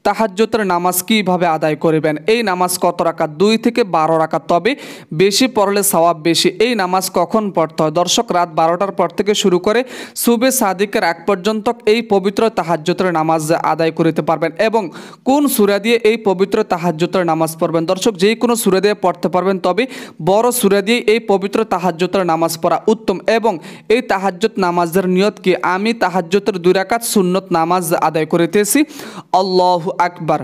তাহাজ্জুদের নামাজ কিভাবে আদায় করবেন। এই নামাজ কত রাকাত? 2 থেকে 12 রাকাত, তবে বেশি পড়লে সওয়াব বেশি। এই নামাজ কখন পড়তে হয়? দর্শক, রাত 12টার পর থেকে শুরু করে সুবে সাদিকের আগ পর্যন্ত এই পবিত্র তাহাজ্জুদের নামাজ আদায় করিতে পারবেন। এবং কোন সূরা দিয়ে এই পবিত্র তাহাজ্জুদের নামাজ পড়বেন? দর্শক, যে কোনো সূরা দিয়ে পড়তে পারবেন, তবে বড় সূরা দিয়ে এই পবিত্র তাহাজ্জুদের নামাজ পড়া উত্তম। এবং এই তাহাজ্জুদ নামাজের নিয়ত কি? আমি তাহাজ্জুদের 2 রাকাত সুন্নত নামাজ আদায় করিতেছি। আল্লাহু আকবার।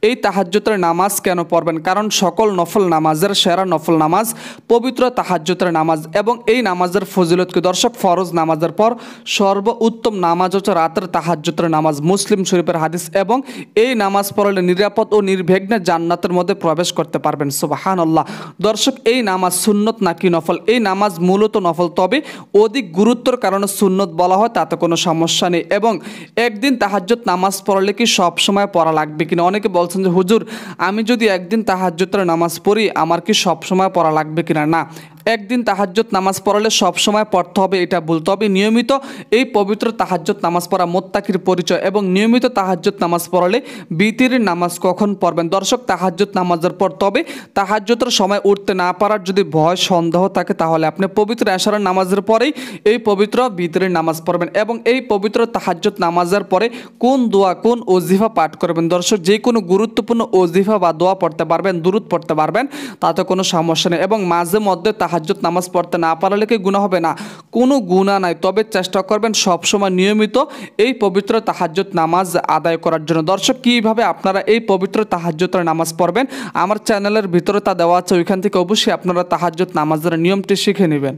এই তাহাজ্জুদের নামাজ কেন পড়বেন? কারণ সকল নফল নামাজের সেরা নফল নামাজ পবিত্র তাহাজ্জুদের নামাজ। এবং এই নামাজের ফজিলত কি? দর্শক, ফরজ নামাজের পর সর্বোত্তম নামাজ হচ্ছে রাতের তাহাজ্জুদের নামাজ, মুসলিম শরীফের হাদিস। এবং এই নামাজ পড়লে নিরাপদ ও নির্বিঘ্নে জান্নাতের মধ্যে প্রবেশ করতে পারবেন। সুবহানাল্লাহ। দর্শক, এই নামাজ সুন্নত নাকি নফল? এই নামাজ মূলত নফল, তবে অধিক গুরুত্বের কারণে সুন্নত বলা হয়, তাতে কোনো সমস্যা নেই। এবং একদিন তাহাজ্জুদ নামাজ পড়লে কি সব সময় পড়া লাগবে কিনা? অনেকে বলছেন যে হুজুর, আমি যদি একদিন তাহাজ্জুদের নামাজ পড়ি, আমার কি সব সময় পড়া লাগবে কিনা? না, একদিন তাহাজ্জুদ নামাজ পড়লে সব সময় পড়তে হবে এটা বলতে হবে। নিয়মিত এই পবিত্র তাহাজ্জুদ নামাজ পড়া মুত্তাকির পরিচয়। এবং নিয়মিত তাহাজ্জুদ নামাজ পড়লে বিতিরের নামাজ কখন পড়বেন? দর্শক, তাহাজ্জুদ নামাজের পর, তবে তাহাজ্জুদের সময় উঠতে না পারার যদি ভয় সন্দেহ থাকে, তাহলে আপনি পবিত্র এশারের নামাজের পরেই এই পবিত্র বিতিরের নামাজ পড়বেন। এবং এই পবিত্র তাহাজ্জুদ নামাজের পরে কোন দোয়া, কোন ওজিফা পাঠ করবেন? দর্শক, যে কোনো গুরুত্বপূর্ণ ওজিফা বা দোয়া পড়তে পারবেন, দুরূদ পড়তে পারবেন, তাতে কোনো সমস্যা নেই। এবং মাঝে মধ্যে তাহাজ্জুদ নামাজ পড়তে না পারলে কি গুনাহ হবে? না, কোনো গুনাহ নাই, তবে চেষ্টা করবেন সবসময় নিয়মিত এই পবিত্র তাহাজ্জুদ নামাজ আদায় করার জন্য। দর্শক, কীভাবে আপনারা এই পবিত্র তাহাজ্জুদের নামাজ পড়বেন আমার চ্যানেলের ভিতরে তা দেওয়া আছে, ওইখান থেকে অবশ্যই আপনারা তাহাজ্জুদ নামাজের নিয়মটি শিখে নেবেন।